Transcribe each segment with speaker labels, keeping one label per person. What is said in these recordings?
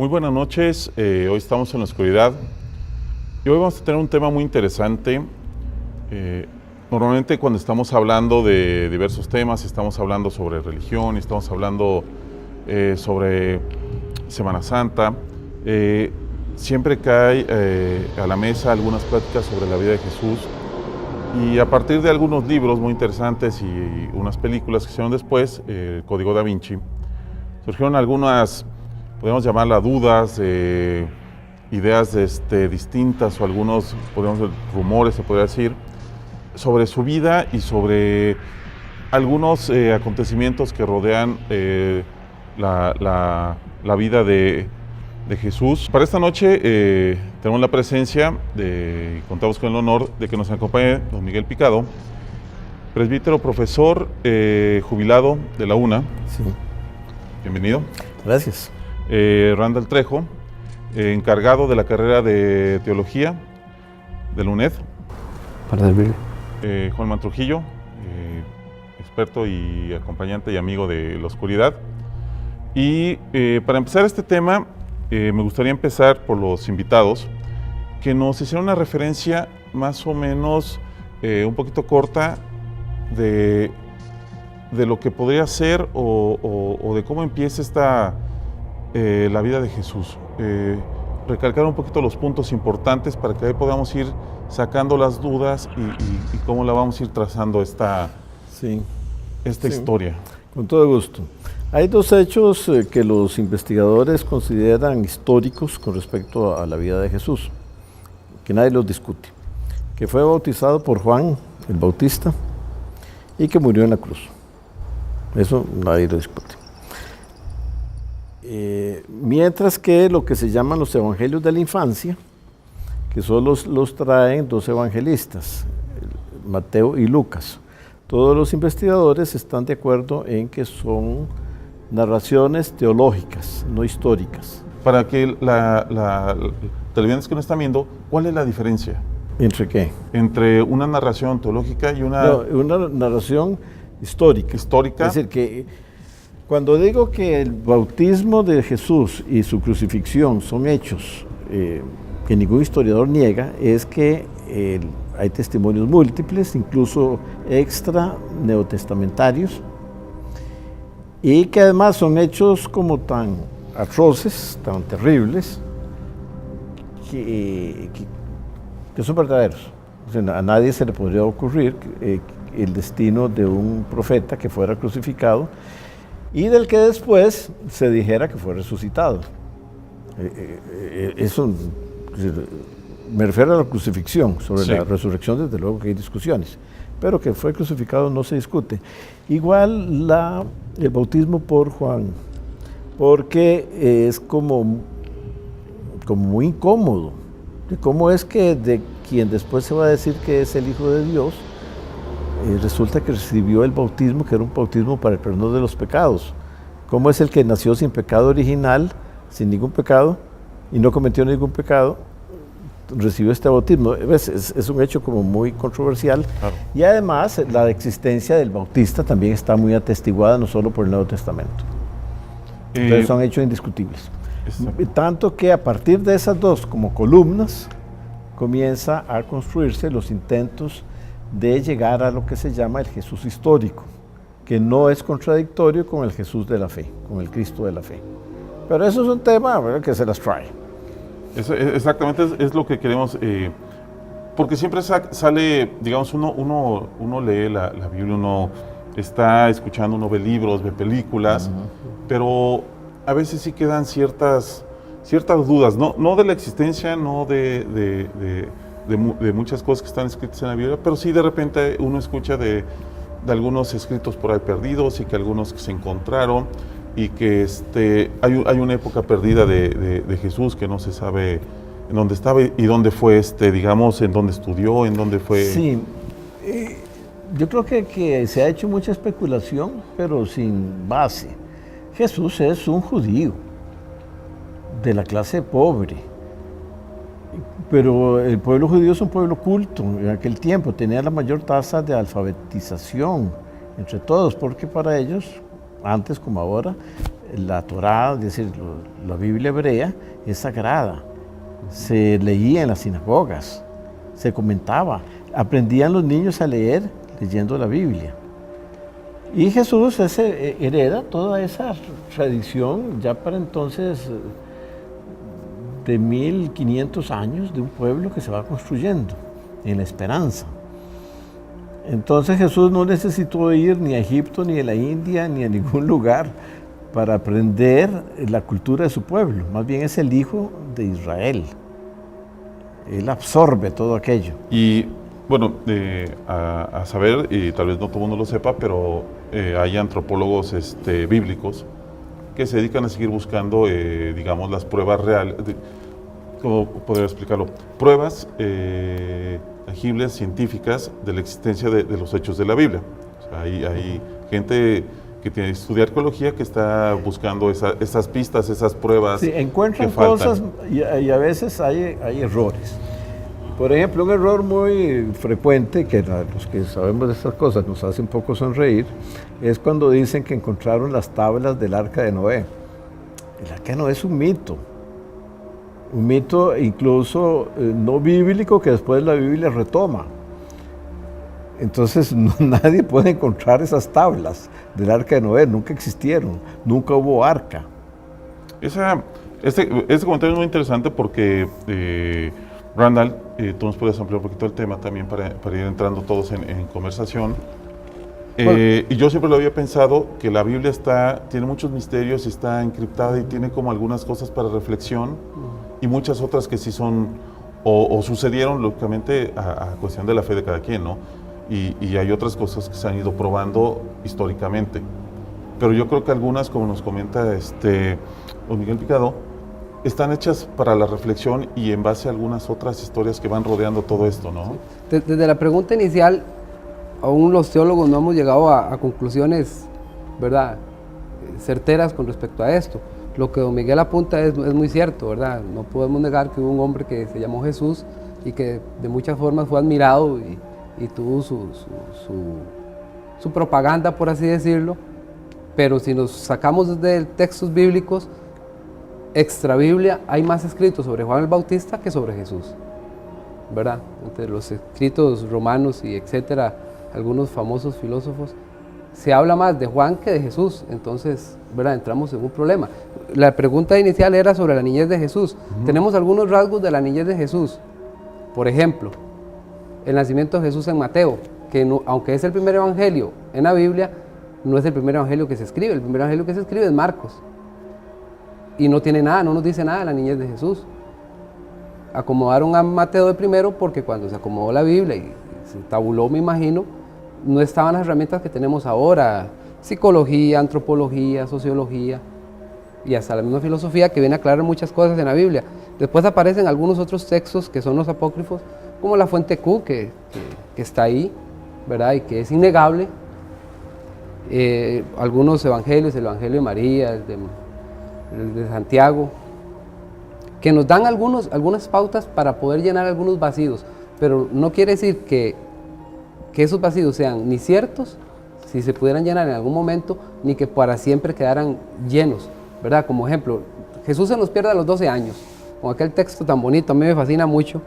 Speaker 1: Muy buenas noches, hoy estamos en la oscuridad y hoy vamos a tener un tema muy interesante. Normalmente cuando estamos hablando de diversos temas, estamos hablando sobre religión, estamos hablando sobre Semana Santa, siempre cae a la mesa algunas pláticas sobre la vida de Jesús y a partir de algunos libros muy interesantes y unas películas que hicieron después, el Código Da Vinci, surgieron algunas, podemos llamarlas dudas, ideas distintas o algunos, podemos rumores, se podría decir, sobre su vida y sobre algunos acontecimientos que rodean la vida de Jesús. Para esta noche tenemos la presencia y contamos con el honor de que nos acompañe don Miguel Picado, presbítero, profesor, jubilado de la UNA.
Speaker 2: Sí.
Speaker 1: Bienvenido.
Speaker 2: Gracias.
Speaker 1: Randall Trejo, encargado de la carrera de Teología de la UNED.
Speaker 2: Para servirle.
Speaker 1: Juan Trujillo, experto y acompañante y amigo de la oscuridad. Y para empezar este tema, me gustaría empezar por los invitados, que nos hicieron una referencia más o menos un poquito corta de lo que podría ser o de cómo empieza la vida de Jesús. Recalcar un poquito los puntos importantes para que ahí podamos ir sacando las dudas y cómo la vamos a ir trazando esta historia.
Speaker 2: Con todo gusto. Hay dos hechos que los investigadores consideran históricos con respecto a la vida de Jesús, que nadie los discute. Que fue bautizado por Juan el Bautista y que murió en la cruz. Eso nadie lo discute. Mientras que lo que se llaman los evangelios de la infancia, que solo los traen dos evangelistas, Mateo y Lucas. Todos los investigadores están de acuerdo en que son narraciones teológicas, no históricas.
Speaker 1: Para que la televidentes que nos están viendo, ¿cuál es la diferencia?
Speaker 2: ¿Entre qué?
Speaker 1: Entre una narración teológica y una
Speaker 2: narración histórica.
Speaker 1: Histórica.
Speaker 2: Es decir, que cuando digo que el bautismo de Jesús y su crucifixión son hechos que ningún historiador niega, es que hay testimonios múltiples, incluso extra neotestamentarios, y que además son hechos como tan atroces, tan terribles, que son verdaderos. O sea, a nadie se le podría ocurrir el destino de un profeta que fuera crucificado y del que después se dijera que fue resucitado. Eso me refiero a la crucifixión. Sobre la resurrección, desde luego que hay discusiones, pero que fue crucificado no se discute. Igual el bautismo por Juan, porque es como muy incómodo. ¿Cómo es que de quien después se va a decir que es el Hijo de Dios, resulta que recibió el bautismo, que era un bautismo para el perdón de los pecados? ¿Cómo es el que nació sin pecado original, sin ningún pecado, y no cometió ningún pecado, recibió este bautismo? Es un hecho como muy controversial. Claro. Y además la existencia del bautista también está muy atestiguada, no solo por el Nuevo Testamento. Entonces son hechos indiscutibles. Exacto. Tanto que a partir de esas dos como columnas comienza a construirse los intentos de llegar a lo que se llama el Jesús histórico, que no es contradictorio con el Jesús de la fe, con el Cristo de la fe. Pero eso es un tema, ¿verdad?, que se las trae.
Speaker 1: Exactamente, es lo que queremos, porque siempre sale, digamos, uno lee la Biblia, uno está escuchando, uno ve libros, ve películas, pero a veces sí quedan ciertas dudas, no de la existencia, no de muchas cosas que están escritas en la Biblia, pero sí de repente uno escucha de algunos escritos por ahí perdidos y que algunos que se encontraron y que hay una época perdida de Jesús que no se sabe en dónde estaba y dónde fue, digamos, en dónde estudió, en dónde fue.
Speaker 2: Sí, yo creo que se ha hecho mucha especulación, pero sin base. Jesús es un judío de la clase pobre, pero el pueblo judío es un pueblo culto. En aquel tiempo tenía la mayor tasa de alfabetización entre todos, porque para ellos, antes como ahora, la Torá, es decir, la Biblia hebrea, es sagrada. Se leía en las sinagogas, se comentaba, aprendían los niños a leer leyendo la Biblia. Y Jesús hereda toda esa tradición ya para entonces de 1500 años de un pueblo que se va construyendo en la esperanza. Entonces Jesús no necesitó ir ni a Egipto, ni a la India, ni a ningún lugar para aprender la cultura de su pueblo. Más bien es el hijo de Israel. Él absorbe todo aquello.
Speaker 1: Y bueno, a saber, y tal vez no todo el mundo lo sepa, pero hay antropólogos bíblicos que se dedican a seguir buscando, digamos, las pruebas reales, ¿cómo podría explicarlo? Pruebas tangibles, científicas, de la existencia de los hechos de la Biblia. O sea, hay gente que estudia arqueología que está buscando esas pistas, esas pruebas.
Speaker 2: Sí, encuentran cosas y a veces hay errores. Por ejemplo, un error muy frecuente, que a los que sabemos de estas cosas nos hace un poco sonreír, es cuando dicen que encontraron las tablas del Arca de Noé. El Arca de Noé es un mito incluso no bíblico que después la Biblia retoma. Entonces nadie puede encontrar esas tablas del Arca de Noé, nunca existieron, nunca hubo arca.
Speaker 1: Este comentario es muy interesante porque, Randall, tú nos puedes ampliar un poquito el tema también para ir entrando todos en conversación. Y yo siempre lo había pensado que la Biblia tiene muchos misterios y está encriptada y tiene como algunas cosas para reflexión y muchas otras que sí son o sucedieron lógicamente a cuestión de la fe de cada quien, ¿no? Y hay otras cosas que se han ido probando históricamente. Pero yo creo que algunas, como nos comenta don Miguel Picado, están hechas para la reflexión y en base a algunas otras historias que van rodeando todo esto, ¿no?
Speaker 3: Sí. Desde la pregunta inicial, aún los teólogos no hemos llegado a conclusiones, ¿verdad?, certeras con respecto a esto. Lo que don Miguel apunta es muy cierto, ¿verdad? No podemos negar que hubo un hombre que se llamó Jesús y que de muchas formas fue admirado y tuvo su propaganda, por así decirlo, pero si nos sacamos de textos bíblicos, extra Biblia, hay más escritos sobre Juan el Bautista que sobre Jesús, ¿verdad? Entre los escritos romanos y etcétera, algunos famosos filósofos, se habla más de Juan que de Jesús, entonces, ¿verdad?, entramos en un problema. La pregunta inicial era sobre la niñez de Jesús. Tenemos algunos rasgos de la niñez de Jesús. Por ejemplo, el nacimiento de Jesús en Mateo, que no, aunque es el primer evangelio en la Biblia, no es el primer evangelio que se escribe. El primer evangelio que se escribe es Marcos. Y no tiene nada, no nos dice nada de la niñez de Jesús. Acomodaron a Mateo de primero porque cuando se acomodó la Biblia y se tabuló, me imagino, no estaban las herramientas que tenemos ahora, psicología, antropología, sociología y hasta la misma filosofía que viene a aclarar muchas cosas en la Biblia. Después aparecen algunos otros textos que son los apócrifos, como la fuente Q, que está ahí, ¿verdad?, y que es innegable. Algunos evangelios, el Evangelio de María, el de Santiago, que nos dan algunas pautas para poder llenar algunos vacíos, pero no quiere decir que esos vacíos sean ni ciertos, si se pudieran llenar en algún momento, ni que para siempre quedaran llenos, ¿verdad? Como ejemplo, Jesús se nos pierde a los 12 años, con aquel texto tan bonito, a mí me fascina mucho.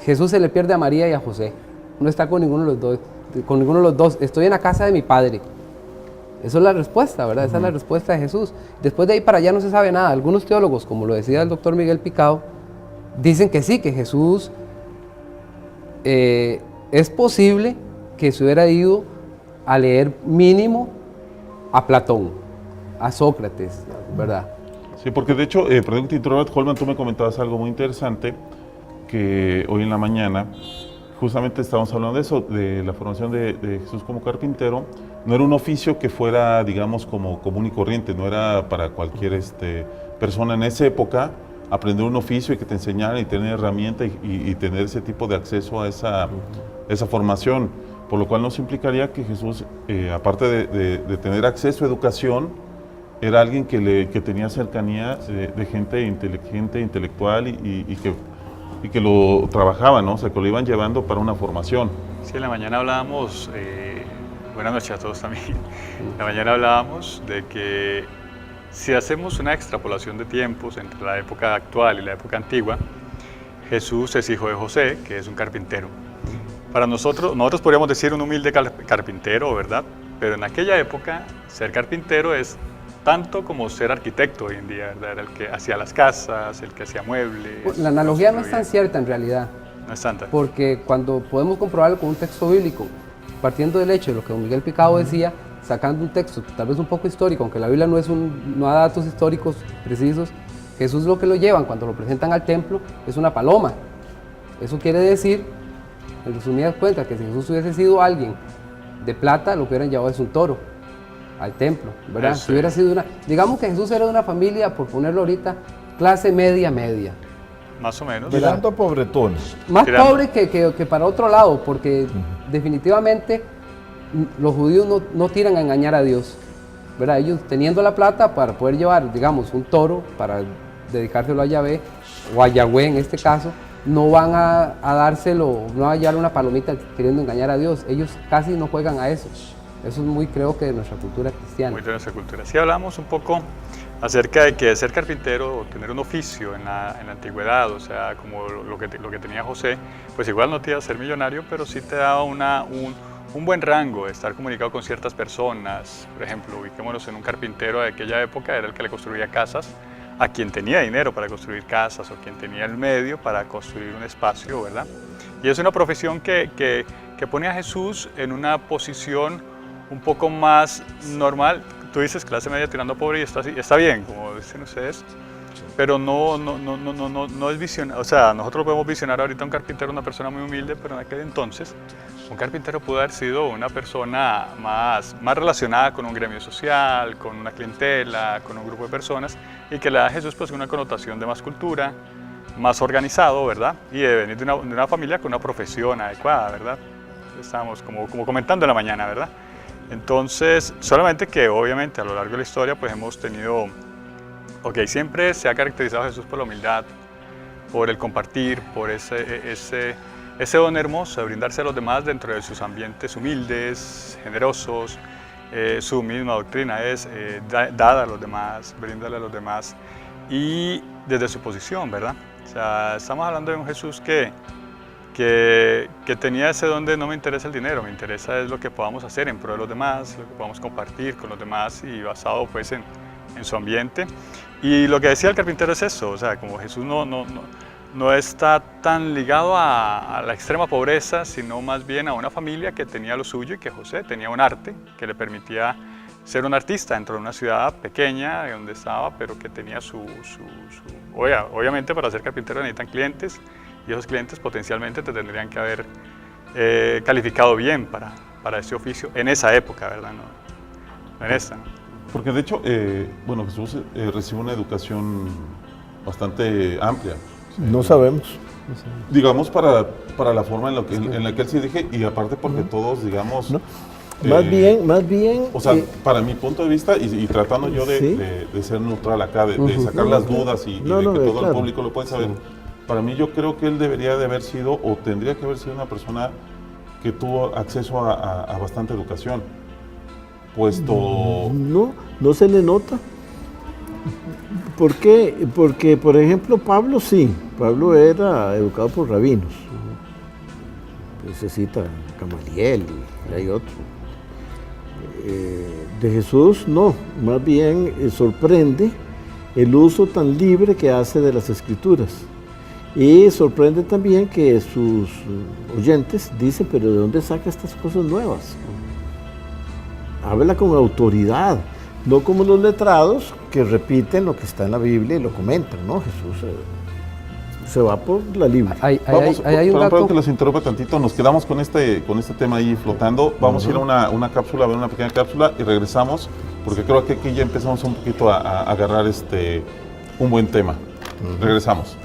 Speaker 3: Jesús se le pierde a María y a José, no está con ninguno de los dos, estoy en la casa de mi padre. Esa es la respuesta, ¿verdad? Esa es la respuesta de Jesús. Después de ahí para allá no se sabe nada. Algunos teólogos, como lo decía el doctor Miguel Picado, dicen que sí, que Jesús es posible que se hubiera ido a leer mínimo a Platón, a Sócrates, ¿verdad?
Speaker 1: Sí, porque de hecho, perdón que te interrumpa, Holman, tú me comentabas algo muy interesante, que hoy en la mañana justamente estábamos hablando de eso, de la formación de Jesús como carpintero. No era un oficio que fuera, digamos, como común y corriente, no era para cualquier persona en esa época aprender un oficio y que te enseñaran y tener herramienta y tener ese tipo de acceso a esa formación, por lo cual nos implicaría que Jesús, aparte de tener acceso a educación, era alguien que tenía cercanía de gente inteligente, intelectual y que lo trabajaban, ¿no? O sea, que lo iban llevando para una formación.
Speaker 4: Sí, en la mañana hablábamos, buenas noches a todos también, en la mañana hablábamos de que si hacemos una extrapolación de tiempos entre la época actual y la época antigua, Jesús es hijo de José, que es un carpintero. Para nosotros podríamos decir un humilde carpintero, ¿verdad? Pero en aquella época, ser carpintero es tanto como ser arquitecto hoy en día, ¿verdad? Era el que hacía las casas, el que hacía muebles.
Speaker 3: La analogía no es tan cierta en realidad.
Speaker 4: No es tanta.
Speaker 3: Porque cuando podemos comprobarlo con un texto bíblico, partiendo del hecho de lo que don Miguel Picado decía, sacando un texto tal vez un poco histórico, aunque la Biblia no da datos históricos precisos, Jesús lo que lo llevan cuando lo presentan al templo es una paloma. Eso quiere decir, en resumidas cuentas, que si Jesús hubiese sido alguien de plata, lo que hubieran llevado es un toro al templo, ¿verdad? Si hubiera sido digamos que Jesús era de una familia, por ponerlo ahorita, clase media.
Speaker 4: Más o menos.
Speaker 2: Tirando a pobretones.
Speaker 3: Más pobre que para otro lado, porque definitivamente los judíos no tiran a engañar a Dios, ¿verdad? Ellos teniendo la plata para poder llevar, digamos, un toro para dedicárselo a Yahvé, o a Yahweh en este caso, no van a dárselo, no van a llevar una palomita queriendo engañar a Dios. Ellos casi no juegan a eso. Eso es muy, creo que, de nuestra cultura cristiana.
Speaker 4: Muy de nuestra cultura. Sí, hablamos un poco acerca de que ser carpintero o tener un oficio en la antigüedad, o sea, como lo que tenía José, pues igual no te iba a ser millonario, pero sí te daba un buen rango de estar comunicado con ciertas personas. Por ejemplo, ubiquémonos en un carpintero de aquella época, era el que le construía casas a quien tenía dinero para construir casas o quien tenía el medio para construir un espacio, ¿verdad? Y es una profesión que pone a Jesús en una posición un poco más normal. Tú dices clase media tirando pobre y está bien, como dicen ustedes, pero no es visionario. O sea, nosotros podemos visionar ahorita un carpintero, una persona muy humilde, pero en aquel entonces un carpintero pudo haber sido una persona más relacionada con un gremio social, con una clientela, con un grupo de personas, y que le da a Jesús pues una connotación de más cultura, más organizado, ¿verdad? Y de venir de una familia con una profesión adecuada, ¿verdad? Estábamos como comentando en la mañana, ¿verdad? Entonces, solamente que obviamente a lo largo de la historia pues hemos tenido, siempre se ha caracterizado a Jesús por la humildad, por el compartir, por ese don hermoso de brindarse a los demás dentro de sus ambientes humildes, generosos. Su misma doctrina es dar a los demás, brindarle a los demás, y desde su posición, ¿verdad? O sea, estamos hablando de un Jesús que tenía ese don de no me interesa el dinero, me interesa es lo que podamos hacer en pro de los demás, lo que podamos compartir con los demás, y basado pues en su ambiente. Y lo que decía el carpintero es eso, o sea, como Jesús no está tan ligado a la extrema pobreza, sino más bien a una familia que tenía lo suyo, y que José tenía un arte que le permitía ser un artista dentro de una ciudad pequeña donde estaba, pero que tenía obviamente para ser carpintero necesitan clientes, y esos clientes potencialmente te tendrían que haber calificado bien para ese oficio en esa época, ¿verdad? No en esta.
Speaker 1: Porque de hecho, Jesús recibe una educación bastante amplia.
Speaker 2: No sabemos.
Speaker 1: Digamos, para la forma en la que él se dirige, y aparte porque todos, digamos...
Speaker 2: No. Más bien...
Speaker 1: O sea, para mi punto de vista, y tratando yo de ser neutral acá, de sacar las dudas y de que todo el público lo pueda saber, para mí yo creo que él debería de haber sido, o tendría que haber sido una persona que tuvo acceso a bastante educación, puesto...
Speaker 2: No se le nota. ¿Por qué? Porque, por ejemplo, Pablo sí. Pablo era educado por rabinos. Se cita Gamaliel y hay otro. De Jesús no. Más bien sorprende el uso tan libre que hace de las Escrituras. Y sorprende también que sus oyentes dicen, pero ¿de dónde saca estas cosas nuevas? Habla con autoridad. No como los letrados que repiten lo que está en la Biblia y lo comentan, ¿no? Jesús se va por la Biblia.
Speaker 3: Hay un dato...
Speaker 1: Perdón que los interrumpa tantito, nos quedamos con este tema ahí flotando. Vamos a ir a una cápsula, a ver una pequeña cápsula, y regresamos, porque creo que aquí ya empezamos un poquito a agarrar un buen tema. Regresamos.